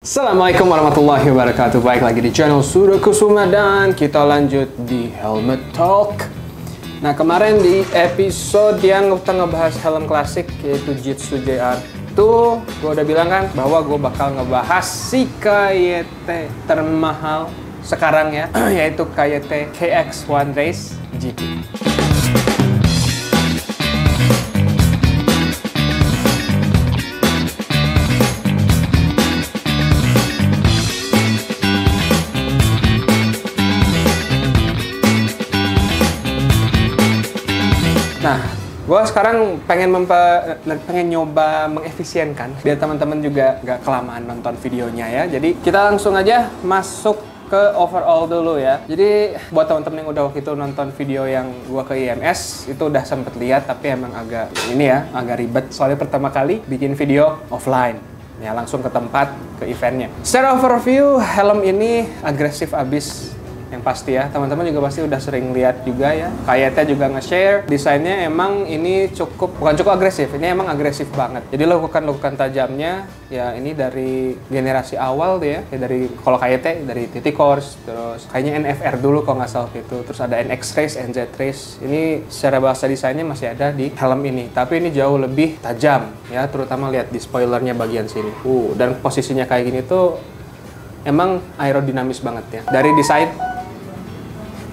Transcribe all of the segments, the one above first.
Assalamualaikum warahmatullahi wabarakatuh. Baik lagi di channel Surya Kusuma dan kita lanjut di Helmet Talk. Nah, kemarin di episode yang kita ngebahas helm klasik yaitu Jitsu JR itu gue udah bilang kan bahwa gue bakal ngebahas si KYT termahal sekarang ya, yaitu KYT KX1 Race GP. Nah, gue sekarang pengen nyoba mengefisienkan biar teman-teman juga nggak kelamaan nonton videonya ya. Jadi kita langsung aja masuk ke overall dulu ya. Jadi buat teman-teman yang udah waktu itu nonton video yang gue ke IMS itu udah sempet lihat, tapi emang agak agak ribet soalnya pertama kali bikin video offline. Ya langsung ke tempat, ke eventnya. Secara overview, helm ini agresif abis. Yang pasti ya, teman-teman juga pasti udah sering lihat juga ya. KYT juga nge-share, desainnya emang ini bukan cukup agresif, ini emang agresif banget. Jadi lekukan tajamnya, ya ini dari generasi awal deh ya dari kalau KYT, dari TT Course, terus kayaknya NFR dulu kalau nggak salah gitu. Terus ada NX Race, NZ Race, ini secara bahasa desainnya masih ada di helm ini. Tapi ini jauh lebih tajam ya, terutama lihat di spoilernya bagian sini. Dan posisinya kayak gini tuh emang aerodinamis banget ya.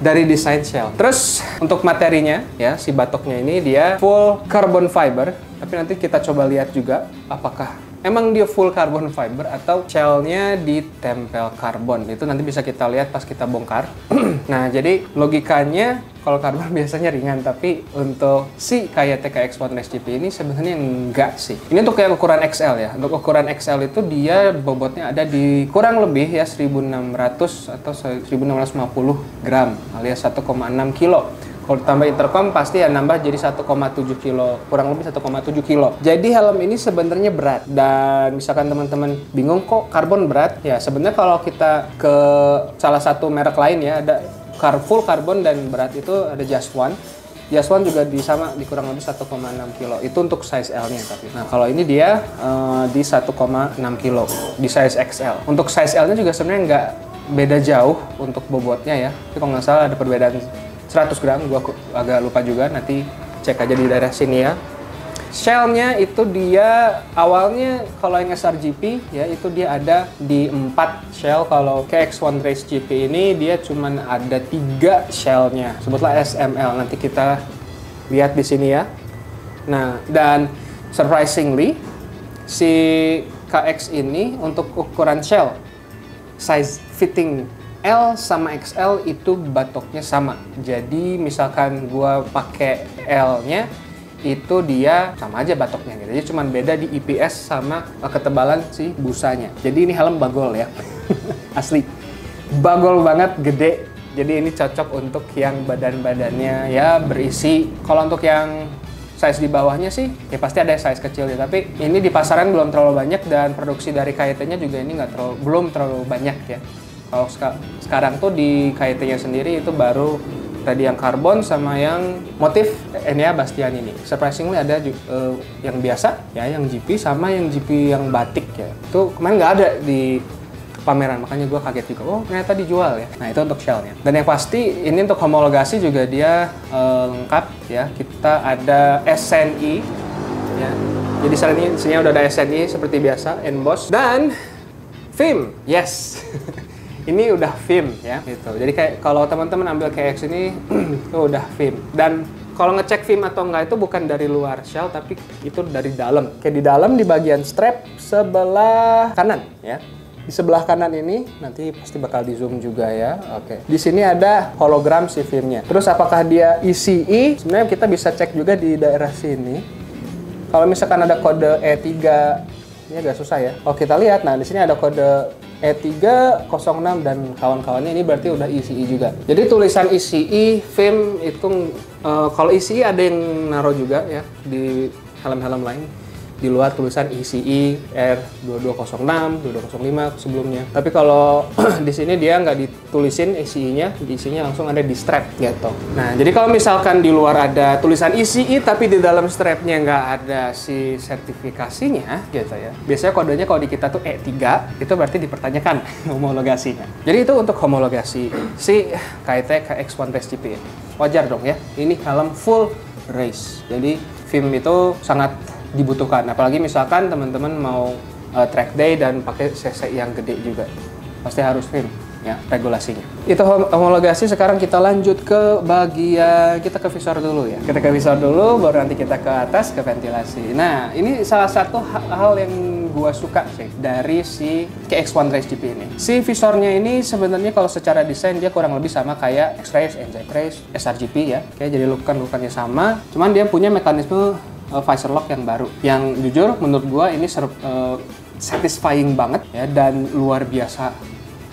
Dari desain shell. Terus untuk materinya ya, si batoknya ini dia full carbon fiber, tapi nanti kita coba lihat juga apakah emang dia full carbon fiber atau shellnya ditempel karbon. Itu nanti bisa kita lihat pas kita bongkar. Nah, jadi logikanya kalau karbon biasanya ringan, tapi untuk si KYT KX1 Race GP ini sebenarnya enggak sih. Ini untuk yang ukuran XL ya. Untuk ukuran XL itu dia bobotnya ada di kurang lebih ya 1600 atau 1650 gram alias 1,6 kilo. Kalau ditambah intercom pasti ya nambah jadi 1,7 kilo, kurang lebih 1,7 kilo. Jadi helm ini sebenarnya berat, dan misalkan teman-teman bingung kok karbon berat, ya sebenarnya kalau kita ke salah satu merek lain ya, ada full karbon dan berat itu ada Just One. Just One juga di kurang lebih 1,6 kilo. Itu untuk size L-nya tapi. Nah, kalau ini dia di 1,6 kilo di size XL. Untuk size L-nya juga sebenarnya nggak beda jauh untuk bobotnya ya. Tapi kalau nggak salah ada perbedaan 100 gram, gua agak lupa juga, nanti cek aja di daerah sini ya. Shell-nya itu dia awalnya kalau yang SRGP ya itu dia ada di 4 shell. Kalau KX1 Race GP ini dia cuman ada 3 shell-nya. Sebutlah SML, nanti kita lihat di sini ya. Nah, dan surprisingly si KX ini untuk ukuran shell size fitting L sama XL itu batoknya sama. Jadi misalkan gua pakai L-nya itu dia sama aja batoknya gitu. Jadi cuman beda di IPS sama ketebalan si busanya. Jadi ini helm bagol ya. Asli. Bagol banget, gede. Jadi ini cocok untuk yang badan-badannya ya berisi. Kalau untuk yang size di bawahnya sih ya pasti ada size kecilnya, tapi ini di pasaran belum terlalu banyak dan produksi dari KYT-nya juga ini belum terlalu banyak ya. Kalau sekarang tuh di KYT-nya sendiri itu baru tadi yang karbon sama yang motif Enea Bastian ini. Surprisingly ada yang biasa ya, yang GP sama yang GP yang batik ya. Itu kemarin nggak ada di pameran, makanya gue kaget juga. Oh, ternyata dijual ya. Nah, itu untuk shell-nya. Dan yang pasti ini untuk homologasi juga dia lengkap ya. Kita ada SNI ya. Jadi sini udah ada SNI seperti biasa, emboss dan film. Yes. Ini udah film ya gitu. Jadi kayak kalau teman-teman ambil KX ini itu udah film. Dan kalau ngecek film atau enggak itu bukan dari luar shell tapi itu dari dalam. Kayak di dalam di bagian strap sebelah kanan ya. Di sebelah kanan ini nanti pasti bakal di zoom juga ya. Oke. Di sini ada hologram si filmnya. Terus apakah dia ECE? Sebenarnya kita bisa cek juga di daerah sini. Kalau misalkan ada kode E3, ini agak susah ya. Oh, kita lihat. Nah, di sini ada kode E306 dan kawan-kawannya, ini berarti udah ECE juga. Jadi tulisan ECE film itu kalau ECE ada yang naruh juga ya di helm-helm lain. di luar tulisan ECE R2206, 2205 sebelumnya. Tapi kalau di sini dia nggak ditulisin ECE-nya, di isinya langsung ada di strap gitu. Nah, jadi kalau misalkan di luar ada tulisan ECE tapi di dalam strapnya nggak ada si sertifikasinya gitu ya. Biasanya kodenya kalau di kita tuh E3, itu berarti dipertanyakan homologasinya. Jadi itu untuk homologasi si KIT KX1 Race GP ini. Wajar dong ya, ini helm full race. Jadi film itu sangat dibutuhkan, apalagi misalkan teman-teman mau track day dan pakai CC yang gede juga, pasti harus film ya regulasinya. Itu homologasi. Sekarang kita lanjut ke bagian, kita ke visor dulu ya. Kita ke visor dulu, baru nanti kita ke atas ke ventilasi. Nah, ini salah satu hal yang gua suka sih dari si KX1 Race GP ini. Si visornya ini sebenarnya kalau secara desain dia kurang lebih sama kayak X-Race, NZ Race, SRGP ya. Kayak jadi lukan-lukannya sama, cuman dia punya mekanisme visor lock yang baru. Yang jujur menurut gua ini satisfying banget ya, dan luar biasa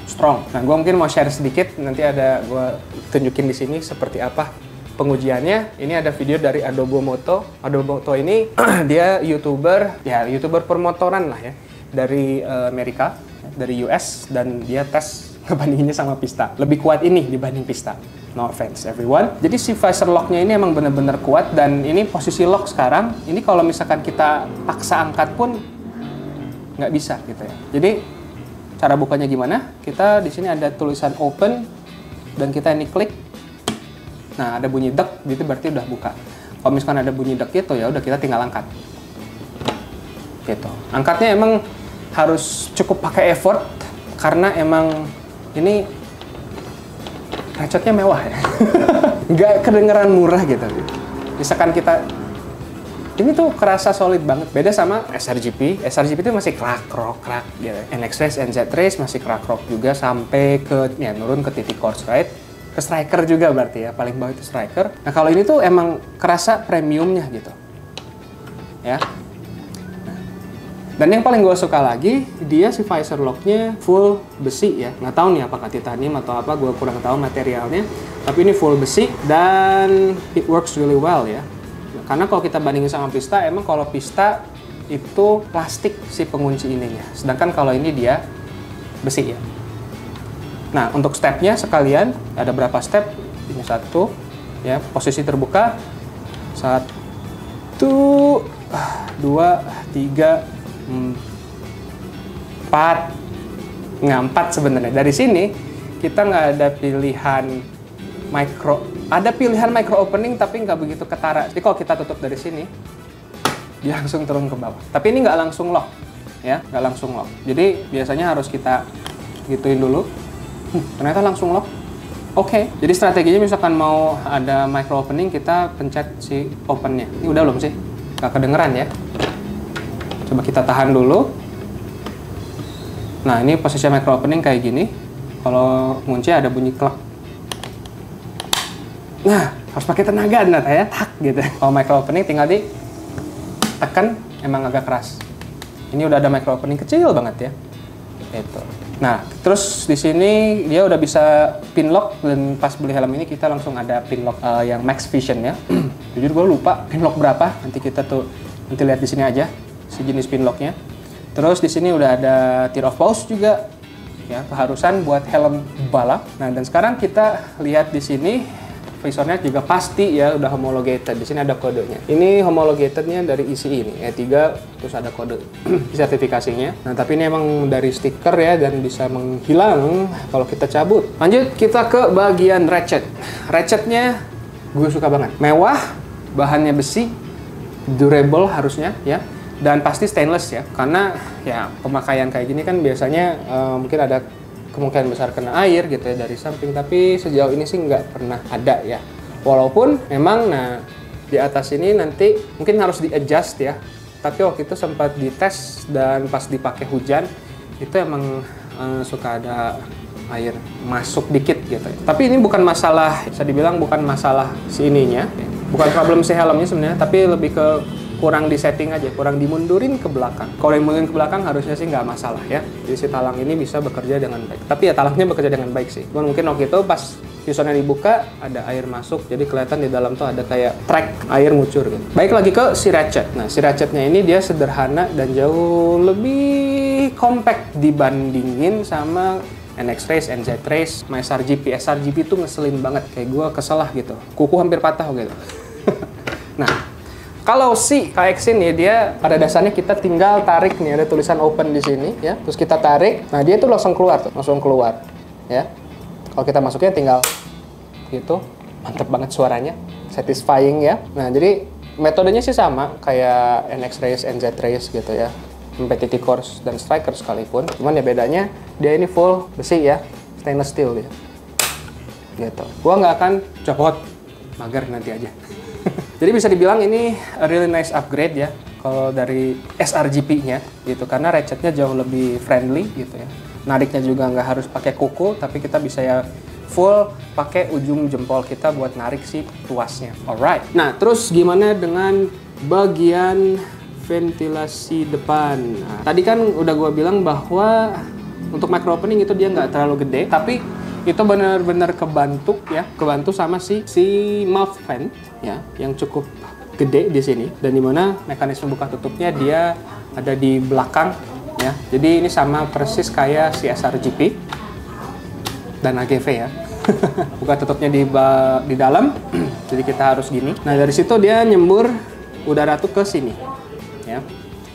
strong. Nah, gua mungkin mau share sedikit, nanti ada gua tunjukin di sini seperti apa pengujiannya. Ini ada video dari Adobo Moto. Adobo Moto ini dia YouTuber permotoran lah ya, dari Amerika, dari US, dan dia tes ngebandinginnya sama Pista. Lebih kuat ini dibanding Pista. No offense everyone. Jadi si visor locknya ini emang bener-bener kuat, dan ini posisi lock sekarang. Ini kalau misalkan kita paksa angkat pun nggak bisa gitu ya. Jadi cara bukanya gimana? Kita di sini ada tulisan open dan kita ini klik. Nah, ada bunyi dek, gitu berarti udah buka. Kalau misalkan ada bunyi dek gitu ya udah kita tinggal angkat. Gitu. Angkatnya emang harus cukup pakai effort karena emang ini ratchetnya mewah ya. Nggak kedengeran murah gitu. Misalkan kita ini tuh kerasa solid banget. Beda sama SRGP. SRGP itu masih krak-krok gitu. NX Race, NZ Race masih krak-krok juga sampai ke ya nurun ke titik course ride. Ke striker juga berarti ya, paling bawah itu striker. Nah, kalau ini tuh emang kerasa premiumnya gitu. Ya. Dan yang paling gue suka lagi, dia si visor locknya full besi ya. Nggak tahu nih apakah titanium atau apa, gue kurang tahu materialnya. Tapi ini full besi dan it works really well ya. Karena kalau kita bandingin sama Pista, emang kalau Pista itu plastik si pengunci ininya. Sedangkan kalau ini dia besi ya. Nah, untuk stepnya sekalian, ada berapa step? Ini satu, ya, posisi terbuka. 1, 2, 3, 4. Nggak, 4 sebenarnya. Dari sini, kita nggak ada pilihan ada pilihan micro opening tapi nggak begitu ketara. Jadi kalau kita tutup dari sini, dia langsung turun ke bawah. Tapi ini nggak langsung lock, ya, nggak langsung lock. Jadi biasanya harus kita gituin dulu. Ternyata langsung lock. Oke. Jadi strateginya misalkan mau ada micro opening, kita pencet si opennya. Ini udah belum sih? Nggak kedengeran ya? Coba kita tahan dulu. Nah, ini posisi micro opening kayak gini. Kalau kunci ada bunyi klak. Nah, harus pakai tenaga ya, tak gitu. Kalau micro opening tinggal ditekan, emang agak keras. Ini udah ada micro opening kecil banget ya. Itu. Nah, terus di sini dia udah bisa pin lock, dan pas beli helm ini kita langsung ada pin lock yang Max Vision ya. Jujur gue lupa pin lock berapa. Nanti lihat di sini aja si jenis pin locknya. Terus di sini udah ada tear of pause juga. Ya, keharusan buat helm balap. Nah, dan sekarang kita lihat di sini visornya juga pasti ya udah homologated. Di sini ada kodenya. Ini homologatednya dari ECE ini, E3, terus ada kode sertifikasinya. Nah, tapi ini emang dari stiker ya, dan bisa menghilang kalau kita cabut. Lanjut kita ke bagian ratchet. Ratchetnya gue suka banget. Mewah, bahannya besi, durable harusnya ya, dan pasti stainless ya. Karena ya pemakaian kayak gini kan biasanya mungkin ada kemungkinan besar kena air gitu ya dari samping, tapi sejauh ini sih nggak pernah ada ya. Walaupun memang nah di atas ini nanti mungkin harus di-adjust ya, tapi waktu itu sempat dites dan pas dipakai hujan itu emang suka ada air masuk dikit gitu ya. Tapi ini bukan masalah, bisa dibilang bukan masalah si ininya, bukan problem si helmnya sebenarnya, tapi lebih ke kurang disetting aja, kurang dimundurin ke belakang. Kalau dimundurin ke belakang harusnya sih nggak masalah ya. Jadi si talang ini bisa bekerja dengan baik. Tapi ya talangnya bekerja dengan baik sih. Cuman mungkin waktu itu pas visornya dibuka, ada air masuk, jadi kelihatan di dalam tuh ada kayak track air ngucur gitu. Baik lagi ke si ratchet. Nah, si ratchetnya ini dia sederhana dan jauh lebih compact dibandingin sama NX Race, NZ Race, sama SRGP. SRGP tuh ngeselin banget, kayak gue kesel lah gitu. Kuku hampir patah gitu. Nah, kalau si KX ini dia pada dasarnya kita tinggal tarik nih, ada tulisan open di sini ya. Terus kita tarik. Nah, dia tuh langsung keluar tuh, langsung keluar ya. Kalau kita masuknya tinggal gitu. Mantep banget suaranya, satisfying ya. Nah, jadi metodenya sih sama kayak NX Race, NZ Race gitu ya. Sampai TT Course dan Striker sekalipun. Cuman ya bedanya dia ini full besi ya, stainless steel dia. Gitu. Gua nggak akan copot, mager nanti aja. Jadi bisa dibilang ini a really nice upgrade ya kalau dari SRGP-nya gitu, karena ratchetnya jauh lebih friendly gitu ya. Nariknya juga nggak harus pakai kuku, tapi kita bisa ya full pakai ujung jempol kita buat narik si tuasnya. Alright. Nah, terus gimana dengan bagian ventilasi depan? Nah, tadi kan udah gue bilang bahwa untuk micro opening itu dia nggak terlalu gede, tapi itu benar-benar kebantu sama si mouth fan ya, yang cukup gede di sini, dan dimana mekanisme buka tutupnya dia ada di belakang ya. Jadi ini sama persis kayak si SRGP dan AGV ya. Buka tutupnya di dalam, jadi kita harus gini. Nah, dari situ dia nyembur udara tuh ke sini ya.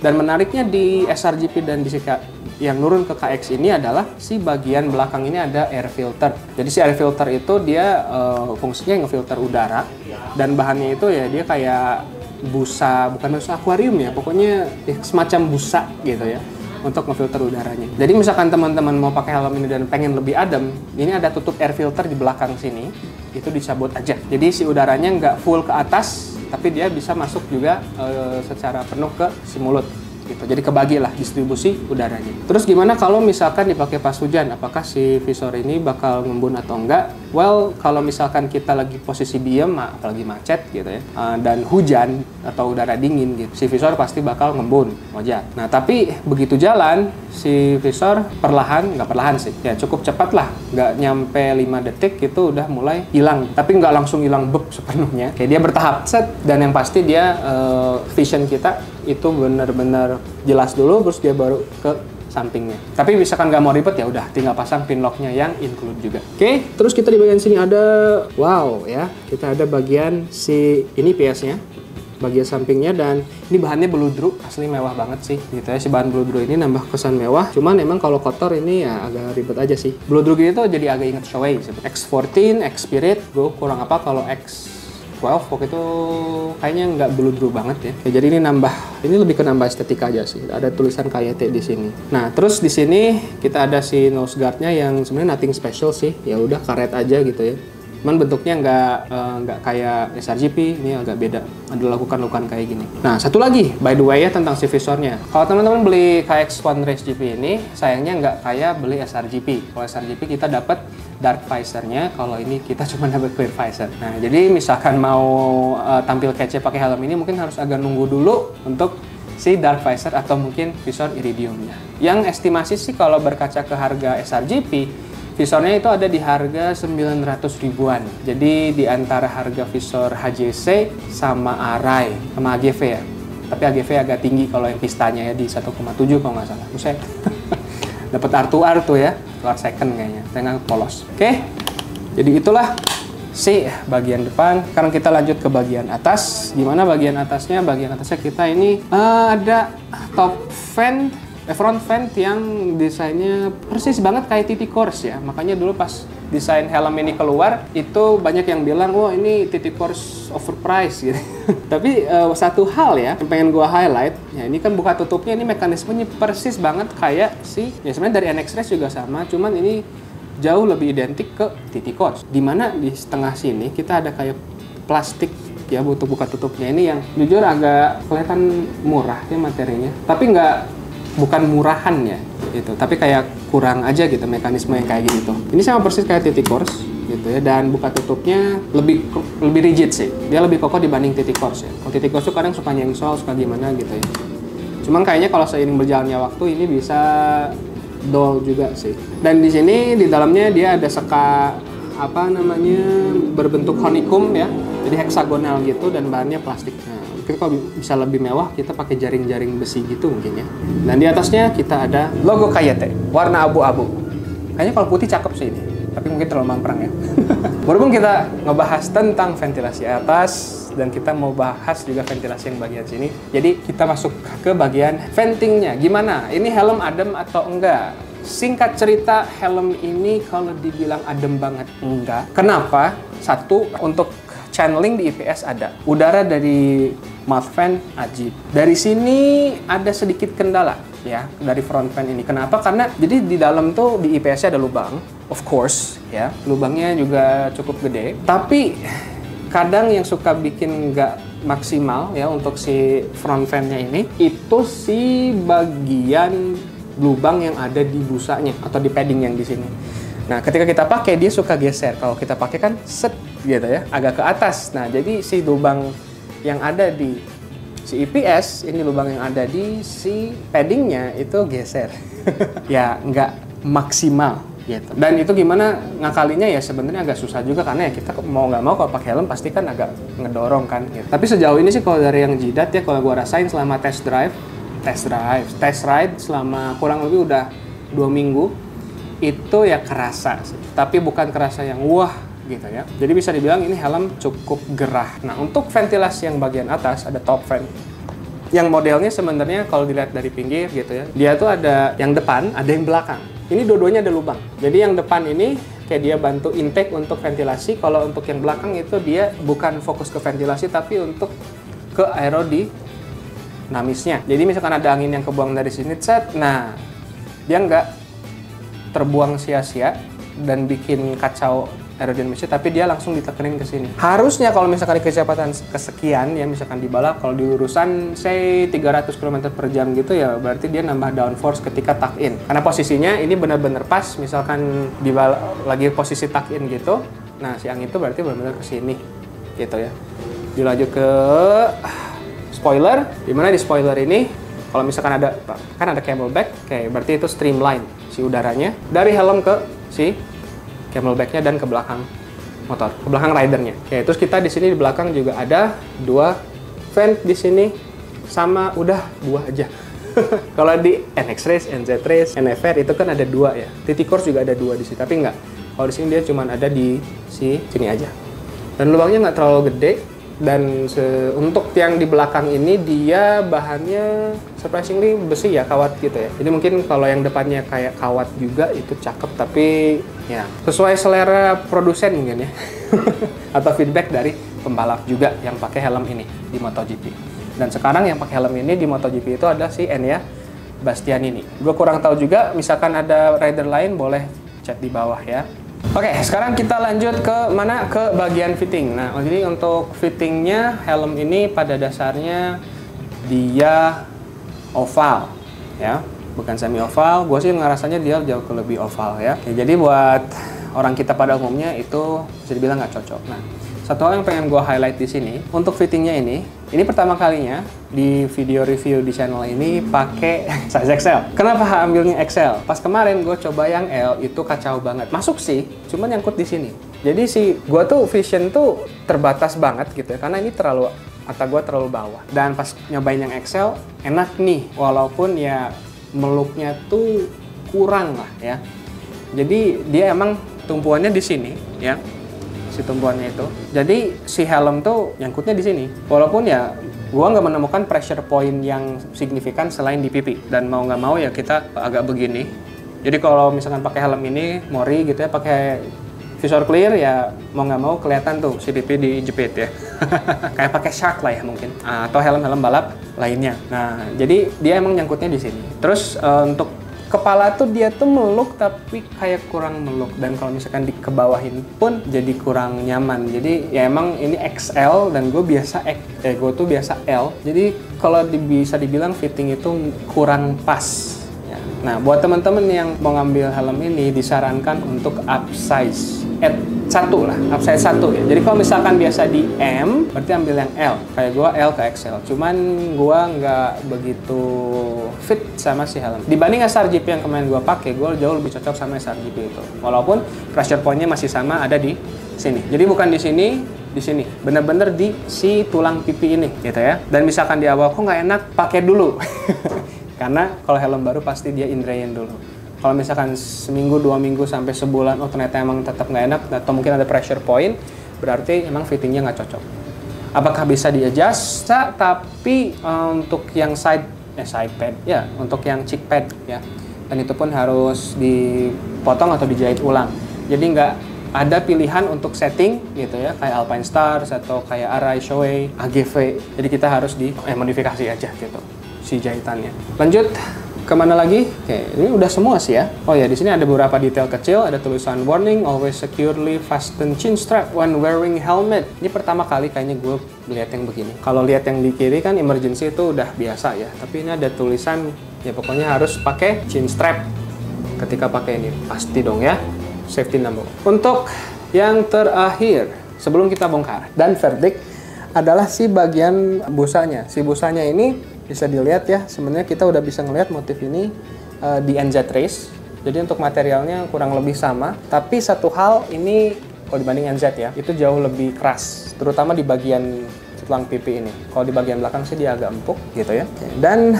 Dan menariknya di SRGP dan di yang nurun ke KX ini adalah si bagian belakang ini ada air filter. Jadi si air filter itu dia fungsinya ngefilter udara, dan bahannya itu ya dia kayak busa, bukan busa akuarium ya, pokoknya ya, semacam busa gitu ya untuk ngefilter udaranya. Jadi misalkan teman-teman mau pakai helm ini dan pengen lebih adem, ini ada tutup air filter di belakang sini, itu dicabut aja. Jadi si udaranya nggak full ke atas, tapi dia bisa masuk juga secara penuh ke si mulut gitu. Jadi kebagi lah distribusi udaranya. Terus gimana kalau misalkan dipakai pas hujan? Apakah si visor ini bakal ngembun atau enggak? Well, kalau misalkan kita lagi posisi diem, apalagi macet gitu ya, dan hujan atau udara dingin gitu, si visor pasti bakal ngembun, wajar. Nah, tapi begitu jalan, si visor nggak perlahan sih, ya cukup cepat lah, nggak nyampe 5 detik itu udah mulai hilang. Tapi nggak langsung hilang beb sepenuhnya, kayak dia bertahap set. Dan yang pasti dia vision kita itu benar-benar jelas dulu, terus dia baru ke sampingnya. Tapi misalkan nggak mau ribet ya udah tinggal pasang pin locknya yang include juga. Oke, terus kita di bagian sini ada wow ya, kita ada bagian si ini PS-nya, bagian sampingnya, dan ini bahannya Bludru, asli mewah banget sih gitu ya. Si bahan Bludru ini nambah kesan mewah, cuman emang kalau kotor ini ya agak ribet aja sih. Bludru gini tuh jadi agak inget Shoei. X14, X Spirit, gue kurang apa kalau X12 waktu itu kayaknya nggak Bludru banget ya. Jadi ini lebih ke nambah estetika aja sih. Ada tulisan KYT di sini. Nah, terus di sini kita ada si nose guard-nya yang sebenarnya nothing special sih. Ya udah karet aja gitu ya. Cuman bentuknya nggak kayak SRGP, ini agak beda. Ada lakukan kayak gini. Nah, satu lagi by the way ya tentang si visornya. Kalau teman-teman beli KX1 Race GP ini, sayangnya nggak kayak beli SRGP. Kalau SRGP kita dapat dark visornya, kalau ini kita cuma dapat clear visor. Nah, jadi misalkan mau tampil kece pakai helm ini, mungkin harus agak nunggu dulu untuk si dark visor atau mungkin visor iridiumnya. Yang estimasi sih kalau berkaca ke harga SRGP, visornya itu ada di harga 900 ribuan. Jadi di antara harga visor HJC sama Arai sama AGV ya. Tapi AGV agak tinggi kalau yang pistanya ya, di 1,7 kalau nggak salah. Buset. Dapat R2R tuh ya, R second kayaknya, dengan polos. Oke, jadi itulah si bagian depan. Sekarang kita lanjut ke bagian atas. Gimana bagian atasnya? Bagian atasnya kita ini ada top fan, front vent yang desainnya persis banget kayak TT Course ya. Makanya dulu pas desain helm ini keluar, itu banyak yang bilang, wah ini TT Course overpriced gitu. Tapi satu hal ya, yang pengen gua highlight, ya ini kan buka tutupnya, ini mekanismenya persis banget kayak ya sebenarnya dari NX Race juga sama, cuman ini jauh lebih identik ke TT Course. Dimana di setengah sini kita ada kayak plastik ya untuk buka tutupnya ini yang jujur agak kelihatan murah ya materinya. Tapi bukan murahan ya gitu, tapi kayak kurang aja gitu mekanisme yang kayak gitu. Ini sama persis kayak TT Course gitu ya, dan buka tutupnya lebih rigid sih. Dia lebih kokoh dibanding TT Course ya. Kalau TT Course tuh kadang suka nyengsol, suka gimana gitu ya. Cuman kayaknya kalau seiring berjalannya waktu ini bisa dull juga sih. Dan di sini di dalamnya dia ada seka apa namanya, berbentuk honeycomb ya, jadi heksagonal gitu dan bahannya plastik. Nah, mungkin kalau bisa lebih mewah kita pakai jaring-jaring besi gitu mungkin ya. Dan di atasnya kita ada logo KYT warna abu-abu. Kayaknya kalau putih cakep sih ini, tapi mungkin terlalu mamprang ya. Berhubung kita ngebahas tentang ventilasi atas dan kita mau bahas juga ventilasi yang bagian sini, jadi kita masuk ke bagian ventingnya. Gimana? Ini helm adem atau enggak? Singkat cerita, helm ini kalau dibilang adem banget enggak. Kenapa? Satu, untuk channeling di IPS ada. Udara dari mouth fan ajib. Dari sini ada sedikit kendala ya dari front fan ini. Kenapa? Karena jadi di dalam tuh di IPS-nya ada lubang, of course ya. Lubangnya juga cukup gede. Tapi kadang yang suka bikin nggak maksimal ya untuk si front fan-nya ini, itu si bagian lubang yang ada di busanya atau di padding yang di sini. Nah, ketika kita pakai dia suka geser. Kalau kita pakai kan set gitu ya, agak ke atas. Nah, jadi si lubang yang ada di si IPS, ini lubang yang ada di si paddingnya itu geser. Ya, nggak maksimal gitu. Dan itu gimana ngakalinya ya sebenarnya agak susah juga karena ya kita mau nggak mau kalau pakai helm pasti kan agak ngedorong kan gitu. Tapi sejauh ini sih kalau dari yang jidat ya, kalau gua rasain selama test ride selama kurang lebih udah 2 minggu itu ya kerasa sih. Tapi bukan kerasa yang wah gitu ya. Jadi bisa dibilang ini helm cukup gerah. Nah, untuk ventilasi yang bagian atas ada top fan. Yang modelnya sebenarnya kalau dilihat dari pinggir gitu ya, dia tuh ada yang depan, ada yang belakang. Ini dua-duanya ada lubang. Jadi yang depan ini kayak dia bantu intake untuk ventilasi. Kalau untuk yang belakang itu dia bukan fokus ke ventilasi tapi untuk ke aerodinamisnya. Jadi misalkan ada angin yang kebuang dari sini, nah dia nggak terbuang sia-sia dan bikin kacau aerodinamisnya, tapi dia langsung ditekenin ke sini. Harusnya kalau misalkan di kecepatan kesekian ya, misalkan di balap kalau di urusan say 300 km per jam gitu ya, berarti dia nambah downforce ketika tuck in. Karena posisinya ini benar-benar pas, misalkan di lagi posisi tuck in gitu. Nah, si angin itu berarti benar-benar ke sini gitu ya. Dilanjut ke spoiler, dimana di spoiler ini kalau misalkan ada kan ada camelback, kayak berarti itu streamline si udaranya dari helm ke si camelbacknya dan ke belakang motor, ke belakang ridernya. Oke, terus kita di sini di belakang juga ada 2 vent di sini sama udah 2 aja. Kalau di NX Race, NZ Race, NFR itu kan ada 2 ya. TT Course juga ada 2 di sini, tapi enggak. Kalau di sini dia cuma ada di sini aja. Dan lubangnya nggak terlalu gede. Dan untuk yang di belakang ini dia bahannya surprisingly besi ya, kawat gitu ya. Jadi mungkin kalau yang depannya kayak kawat juga itu cakep, tapi ya sesuai selera produsen mungkin ya. Atau feedback dari pembalap juga yang pakai helm ini di MotoGP. Dan sekarang yang pakai helm ini di MotoGP itu ada si Enea Bastianini. Gue kurang tahu juga, misalkan ada rider lain boleh chat di bawah ya. Oke, sekarang kita lanjut ke mana? Ke bagian fitting. Nah, jadi untuk fittingnya helm ini pada dasarnya dia oval, ya, bukan semi oval. Gue sih ngerasanya dia jauh lebih oval ya. Jadi buat orang kita pada umumnya itu bisa dibilang nggak cocok. Nah, satu hal yang pengen gue highlight di sini untuk fittingnya ini pertama kalinya di video review di channel ini pakai size XL. Kenapa ambilnya XL? Pas kemarin gue coba yang L itu kacau banget. Masuk sih, cuman nyangkut di sini. Jadi gue tuh vision tuh terbatas banget gitu ya, karena ini mata gue terlalu bawah. Dan pas nyobain yang XL enak nih, walaupun ya meluknya tuh kurang lah ya. Jadi dia emang tumpuannya di sini ya. Si tumpuannya itu. Jadi si helm tuh nyangkutnya di sini. Walaupun ya gua nggak menemukan pressure point yang signifikan selain di pipi. Dan mau nggak mau ya kita agak begini. Jadi kalau misalkan pakai helm ini Mori gitu ya, pakai visor clear ya mau nggak mau kelihatan tuh si pipi dijepit ya. Kayak pakai Shark lah ya mungkin. Atau helm-helm balap lainnya. Nah, jadi dia emang nyangkutnya di sini. Terus untuk kepala tuh dia tuh meluk tapi kayak kurang meluk, dan kalau misalkan dikebawahin pun jadi kurang nyaman. Jadi ya emang ini XL dan gue biasa L. Jadi kalau bisa dibilang fitting itu kurang pas. Ya. Nah, buat teman-teman yang mau ngambil helm ini disarankan untuk upsize. Satu lah, upsize 1 ya. Jadi kalau misalkan biasa di M, berarti ambil yang L. Kayak gua L ke XL. Cuman gua nggak begitu fit sama si helm. Dibanding SRGP yang kemarin gua pakai, gua jauh lebih cocok sama SRGP itu. Walaupun pressure point-nya masih sama, ada di sini. Jadi bukan di sini, bener-bener di si tulang pipi ini, gitu ya. Dan misalkan di awal kok nggak enak, pakai dulu. Karena kalau helm baru pasti dia indrain dulu. Kalau misalkan seminggu, 2 minggu, sampai sebulan, oh ternyata emang tetap nggak enak, atau mungkin ada pressure point, berarti emang fittingnya nggak cocok. Apakah bisa di-adjust? Tapi untuk yang side pad, ya, untuk yang cheek pad, ya. Dan itu pun harus dipotong atau dijahit ulang. Jadi nggak ada pilihan untuk setting gitu ya, kayak Alpine Stars atau kayak Arai Shoei, AGV. Jadi kita harus modifikasi aja gitu si jahitannya. Lanjut. Kemana lagi? Oke, ini udah semua sih ya. Oh ya, di sini ada beberapa detail kecil. Ada tulisan warning, always securely fasten chin strap when wearing helmet. Ini pertama kali kayaknya gue lihat yang begini. Kalau lihat yang di kiri kan emergency itu udah biasa ya. Tapi ini ada tulisan, ya pokoknya harus pakai chin strap ketika pakai ini. Pasti dong ya, safety number. Untuk yang terakhir, sebelum kita bongkar dan verdict, adalah si bagian busanya. Si busanya ini bisa dilihat ya, sebenarnya kita udah bisa ngelihat motif ini di NZ Race. Jadi untuk materialnya kurang lebih sama, tapi satu hal ini kalau dibanding NZ ya, itu jauh lebih keras, terutama di bagian tulang pipi ini. Kalau di bagian belakang sih dia agak empuk gitu ya. Dan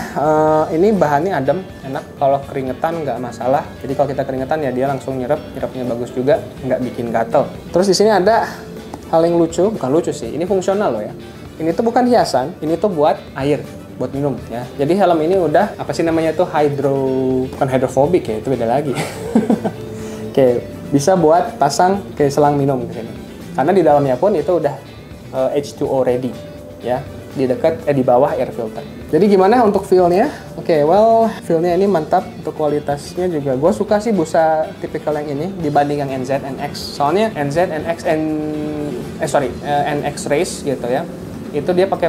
ini bahannya adem, enak, kalau keringetan nggak masalah. Jadi kalau kita keringetan ya dia langsung nyerapnya bagus juga, nggak bikin gatel. Terus di sini ada hal yang lucu, bukan lucu sih, ini fungsional loh ya. Ini tuh bukan hiasan, ini tuh buat air, buat minum ya. Jadi helm ini udah apa sih namanya tuh bukan hydrophobic ya, itu beda lagi. Oke, bisa buat pasang ke selang minum di sini. Karena di dalamnya pun itu udah H2O ready ya. Di bawah air filter. Jadi gimana untuk feel-nya? Oke, feel-nya ini mantap. Untuk kualitasnya juga gue suka sih busa tipikal yang ini dibanding yang NZ, NX. Soalnya NZ, NX, NX Race gitu ya. Itu dia pakai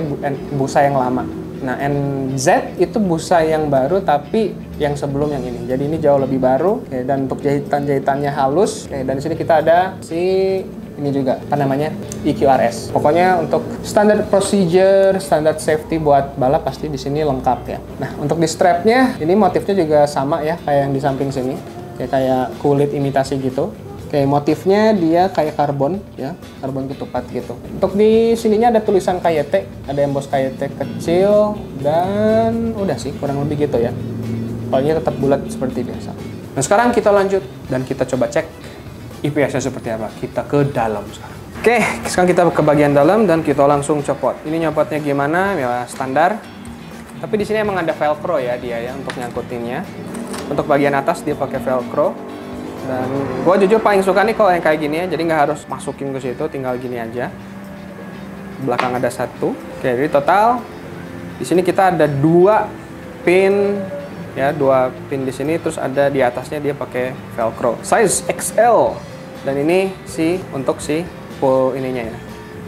busa yang lama. Nah, NZ itu busa yang baru tapi yang sebelum yang ini. Jadi ini jauh lebih baru. Oke, dan untuk jahitannya halus. Oke, dan di sini kita ada ini juga apa namanya EQRS. Pokoknya untuk standar procedure, standar safety buat balap pasti di sini lengkap ya. Nah, untuk di strapnya ini motifnya juga sama ya kayak yang di samping sini. Kayak kulit imitasi gitu. Oke, motifnya dia kayak karbon ya, karbon ketupat gitu. Untuk di sininya ada tulisan KYT, ada emboss KYT kecil dan udah sih kurang lebih gitu ya. Palanya tetap bulat seperti biasa. Nah, sekarang kita lanjut dan kita coba cek IPS-nya seperti apa. Kita ke dalam sekarang. Oke, sekarang kita ke bagian dalam dan kita langsung copot. Ini nyopotnya gimana? Ya standar. Tapi di sini emang ada velcro ya dia ya untuk nyangkutinnya. Untuk bagian atas dia pakai velcro. Dan gue jujur paling suka nih kalau yang kayak gini ya, jadi nggak harus masukin ke situ, tinggal gini aja. Belakang ada 1. Oke, jadi total di sini kita ada 2 pin ya, 2 pin di sini, terus ada di atasnya dia pakai velcro size XL. Dan ini untuk pull ininya ya,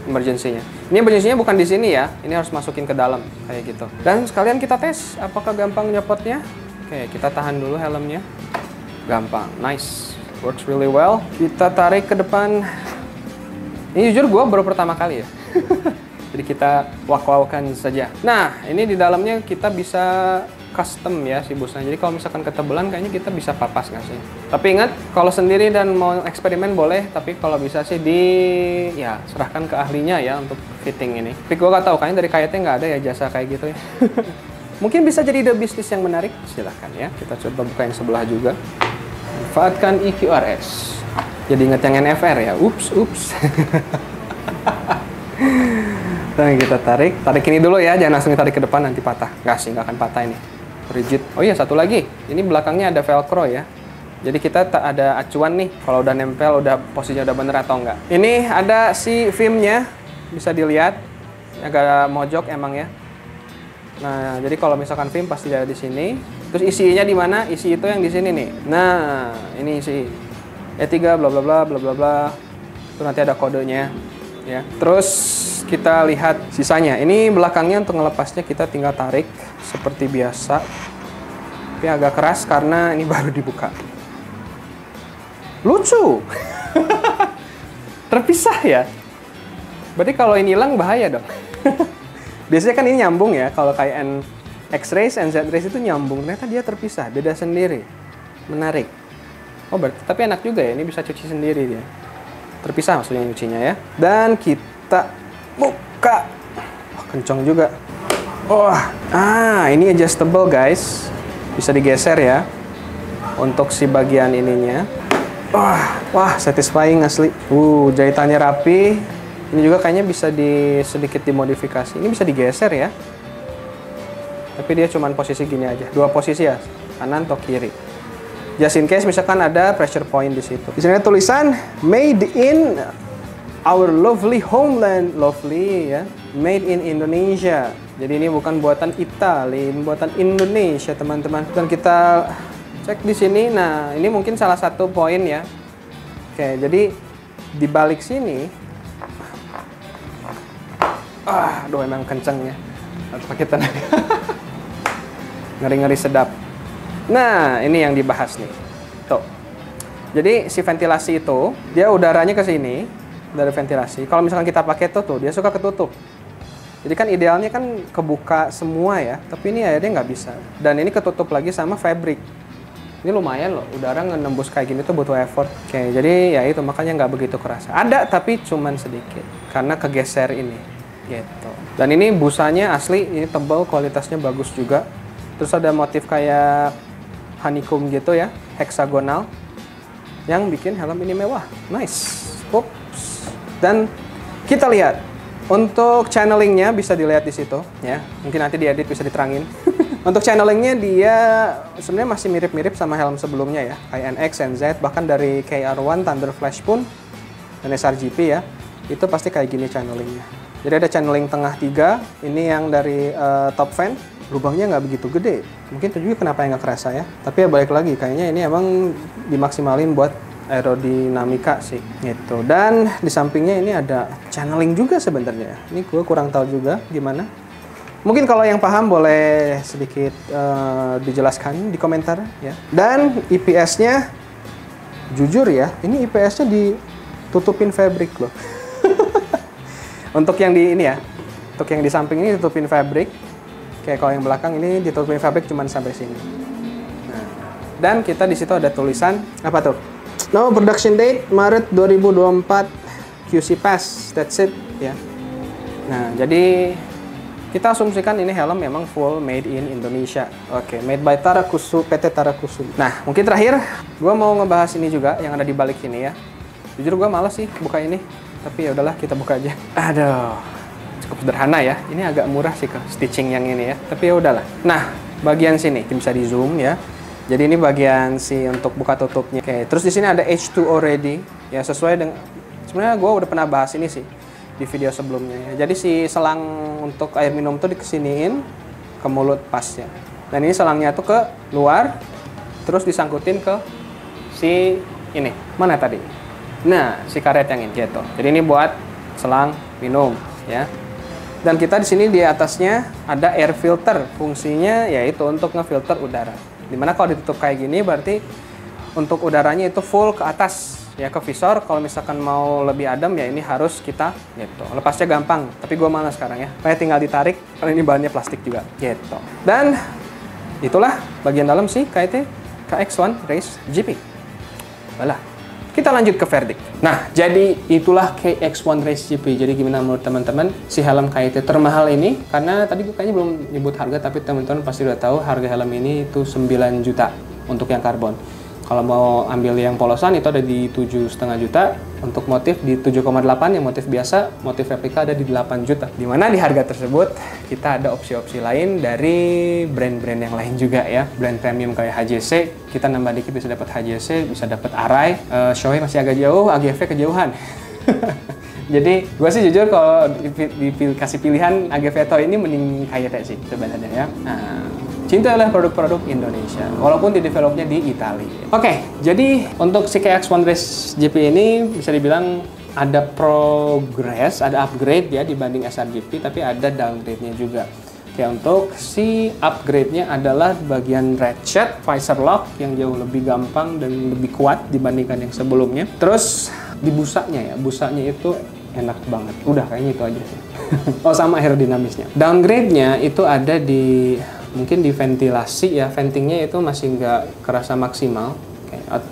emergency-nya. Ini emergency-nya bukan di sini ya, ini harus masukin ke dalam kayak gitu. Dan sekalian kita tes apakah gampang nyopotnya. Oke, kita tahan dulu helmnya. Gampang, nice, works really well. Kita tarik ke depan. Ini jujur gue baru pertama kali ya. Jadi kita wak-wakan saja. Nah, ini di dalamnya kita bisa custom ya si busanya. Jadi kalau misalkan ketebalan kayaknya kita bisa papas nggak sih? Tapi ingat, kalau sendiri dan mau eksperimen boleh. Tapi kalau bisa sih serahkan ke ahlinya ya untuk fitting ini. Tapi gue nggak tahu, kayaknya dari KYT nggak ada ya jasa kayak gitu ya. Mungkin bisa jadi ide bisnis yang menarik. Silahkan ya. Kita coba buka yang sebelah juga. Manfaatkan EQRS. Jadi ingat yang NFR ya. Ups. Dan kita tarik ini dulu ya, jangan langsung tarik ke depan nanti patah. Nggak akan patah ini. Rigid. Oh iya, satu lagi. Ini belakangnya ada velcro ya. Jadi kita tak ada acuan nih kalau udah nempel, udah posisinya udah bener atau enggak. Ini ada si filmnya, bisa dilihat. Agak mojok emang ya. Nah, jadi kalau misalkan film pasti ada di sini. Terus isinya di mana? Isi itu yang di sini nih. Nah, ini isi E3 bla bla bla bla bla bla. Itu nanti ada kodenya ya. Terus kita lihat sisanya. Ini belakangnya untuk ngelepasnya kita tinggal tarik seperti biasa. Tapi agak keras karena ini baru dibuka. Lucu. Terpisah ya. Berarti kalau ini hilang bahaya dong. Biasanya kan ini nyambung ya. Kalau kayak NX-Race, NZ-Race itu nyambung. Ternyata dia terpisah, beda sendiri. Menarik. Oh, berarti tapi enak juga ya. Ini bisa cuci sendiri dia. Terpisah maksudnya nyucinya ya. Dan kita buka. Oh, kencang juga. Wah, ini adjustable guys. Bisa digeser ya. Untuk si bagian ininya. Wah, satisfying asli. Jahitannya rapi. Ini juga kayaknya bisa sedikit dimodifikasi. Ini bisa digeser ya. Tapi dia cuman posisi gini aja. Dua posisi ya, kanan atau kiri. Just in case misalkan ada pressure point di situ. Di sini ada tulisan Made in our lovely homeland, lovely ya. Made in Indonesia. Jadi ini bukan buatan Italia, ini buatan Indonesia teman-teman. Dan kita cek di sini. Nah, ini mungkin salah satu poin ya. Oke, jadi di balik sini. Aduh emang kenceng ya. Harus pakai tenaga. Ngeri-ngeri sedap. Nah, ini yang dibahas nih. Tuh. Jadi si ventilasi itu, dia udaranya ke sini dari ventilasi. Kalau misalkan kita pakai tuh dia suka ketutup. Jadi kan idealnya kan kebuka semua ya, tapi ini akhirnya nggak bisa. Dan ini ketutup lagi sama fabric. Ini lumayan loh, udara nembus kayak gini tuh butuh effort. Oke, jadi ya itu makanya nggak begitu kerasa. Ada tapi cuman sedikit karena kegeser ini. Gitu. Dan ini busanya asli, ini tebal, kualitasnya bagus juga. Terus ada motif kayak honeycomb gitu ya, heksagonal, yang bikin helm ini mewah. Nice. Oops. Dan kita lihat untuk channelingnya bisa dilihat di situ ya. Mungkin nanti diedit bisa diterangin. Untuk channelingnya dia sebenarnya masih mirip-mirip sama helm sebelumnya ya, kayak NX, NZ, bahkan dari KR1, Thunder Flash pun dan SRGP ya, itu pasti kayak gini channelingnya. Jadi ada channeling tengah 3, ini yang dari top fan, lubangnya nggak begitu gede. Mungkin itu juga kenapa yang nggak kerasa ya. Tapi ya balik lagi, kayaknya ini emang dimaksimalin buat aerodinamika sih. Gitu. Dan di sampingnya ini ada channeling juga sebenarnya. Ini gue kurang tahu juga gimana. Mungkin kalau yang paham boleh sedikit dijelaskan di komentar ya. Dan IPS-nya, jujur ya, ini IPS-nya ditutupin fabric loh. Untuk yang di ini ya, untuk yang di samping ini ditutupin fabric. Kayak kalau yang belakang ini ditutupin fabric cuman sampai sini. Nah, dan kita di situ ada tulisan apa tuh? No production date Maret 2024 QC pass. That's it ya. Nah, jadi kita asumsikan ini helm memang full made in Indonesia. Oke, made by Tarakusu, PT Tarakusu. Nah, mungkin terakhir gue mau ngebahas ini juga yang ada di balik ini ya. Jujur gue males sih buka ini. Tapi ya udahlah kita buka aja. Aduh, cukup sederhana ya. Ini agak murah sih ke stitching yang ini ya. Tapi ya udahlah. Nah, bagian sini bisa di zoom ya. Jadi ini bagian si untuk buka tutupnya. Oke, terus di sini ada H2O ready. Ya sesuai dengan sebenarnya gue udah pernah bahas ini sih di video sebelumnya ya. Jadi si selang untuk air minum tuh dikesiniin ke mulut pasnya. Dan ini selangnya tuh ke luar, terus disangkutin ke si ini. Mana tadi? Nah, si karet yang ini gitu. Jadi ini buat selang minum ya. Dan kita di sini di atasnya ada air filter. Fungsinya yaitu untuk ngefilter udara. Dimana kalau ditutup kayak gini berarti untuk udaranya itu full ke atas ya, ke visor. Kalau misalkan mau lebih adem ya ini harus kita gitu. Lepasnya gampang, tapi gue malas sekarang ya. Kayak tinggal ditarik karena ini bahannya plastik juga gitu. Dan itulah bagian dalam sih KIT KX1 Race GP. Balah. Kita lanjut ke verdict. Nah, jadi itulah KX1 Race GP. Jadi gimana menurut teman-teman si helm KIT termahal ini? Karena tadi gue kayaknya belum nyebut harga, tapi teman-teman pasti udah tahu harga helm ini itu 9 juta untuk yang karbon. Kalau mau ambil yang polosan itu ada di 7,5 juta. Untuk motif di 7,8, yang motif biasa, motif replika ada di 8 juta. Dimana di harga tersebut kita ada opsi-opsi lain dari brand-brand yang lain juga ya. Brand premium kayak HJC, kita nambah dikit bisa dapat HJC, bisa dapat Arai. Shoei masih agak jauh, AGV kejauhan. Jadi gue sih jujur kalau dikasih pilihan AGV Toy ini mending KIT sih sebenarnya ya. Nah, cintalah produk-produk Indonesia, walaupun di developnya di Italia. Oke, jadi untuk si KX1 Race GP ini bisa dibilang ada progress, ada upgrade ya dibanding SRGP, tapi ada downgrade-nya juga. Oke, untuk si upgrade-nya adalah bagian ratchet, visor lock yang jauh lebih gampang dan lebih kuat dibandingkan yang sebelumnya. Terus di busanya ya, busanya itu enak banget. Udah kayaknya itu aja sih. Oh, sama aerodinamisnya. Downgrade-nya itu ada di mungkin di ventilasi ya, ventingnya itu masih nggak kerasa maksimal.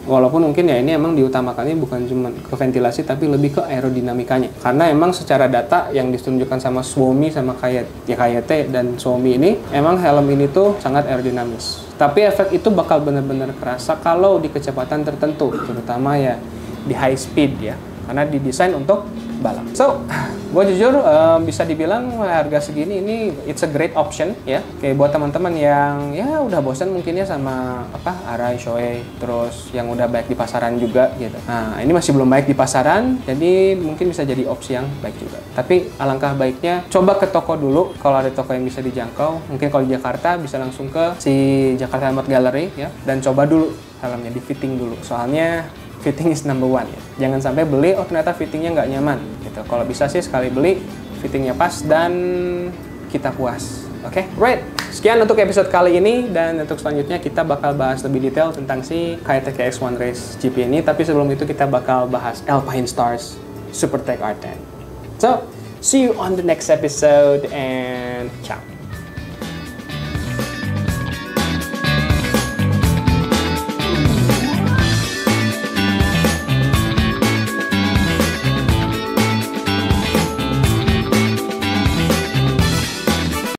Walaupun mungkin ya ini emang diutamakannya bukan cuma ke ventilasi tapi lebih ke aerodinamikanya. Karena emang secara data yang ditunjukkan sama Suomi sama KYT dan Suomi ini, emang helm ini tuh sangat aerodinamis. Tapi efek itu bakal benar-benar kerasa kalau di kecepatan tertentu, terutama ya di high speed ya. Karena didesain untuk balap. So, gue jujur bisa dibilang harga segini ini it's a great option ya. Kayak buat teman-teman yang ya udah bosan mungkin ya sama Arai, Shoei, terus yang udah baik di pasaran juga gitu. Nah, ini masih belum baik di pasaran, jadi mungkin bisa jadi opsi yang baik juga. Tapi alangkah baiknya coba ke toko dulu kalau ada toko yang bisa dijangkau. Mungkin kalau di Jakarta bisa langsung ke si Jakarta Helmet Gallery ya dan coba dulu helmnya di fitting dulu. Soalnya fitting is number one ya. Jangan sampai beli, oh ternyata fittingnya nggak nyaman gitu. Kalau bisa sih sekali beli, fittingnya pas dan kita puas. Oke, right. Sekian untuk episode kali ini dan untuk selanjutnya kita bakal bahas lebih detail tentang si KYT KX1 Race GP ini. Tapi sebelum itu kita bakal bahas Alpine Stars SuperTech R10. So, see you on the next episode and ciao.